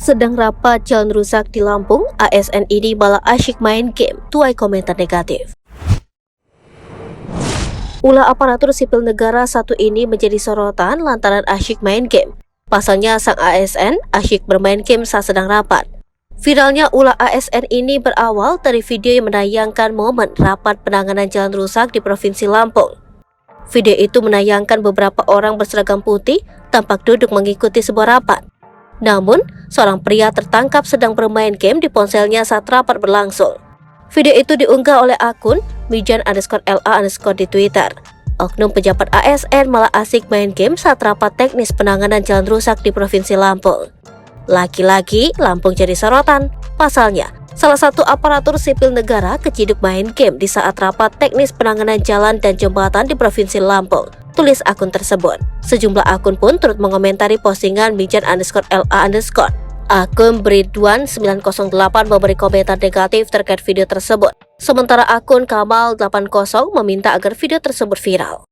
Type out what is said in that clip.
Sedang rapat jalan rusak di Lampung, ASN ini malah asyik main game, tuai komentar negatif. Ulah aparatur sipil negara satu ini menjadi sorotan lantaran asyik main game. Pasalnya sang ASN asyik bermain game saat sedang rapat. Viralnya ulah ASN ini berawal dari video yang menayangkan momen rapat penanganan jalan rusak di Provinsi Lampung. Video itu menayangkan beberapa orang berseragam putih tampak duduk mengikuti sebuah rapat. Namun, seorang pria tertangkap sedang bermain game di ponselnya saat rapat berlangsung. Video itu diunggah oleh akun Mijan_LA_ di Twitter. Oknum pejabat ASN malah asik main game saat rapat teknis penanganan jalan rusak di Provinsi Lampung. Lagi-lagi, Lampung jadi sorotan. Pasalnya, salah satu aparatur sipil negara keciduk main game di saat rapat teknis penanganan jalan dan jembatan di Provinsi Lampung. Tulis akun tersebut. Sejumlah akun pun turut mengomentari postingan Mijan_LA_. Akun Bridwan908 memberi komentar negatif terkait video tersebut. Sementara akun Kamal80 meminta agar video tersebut viral.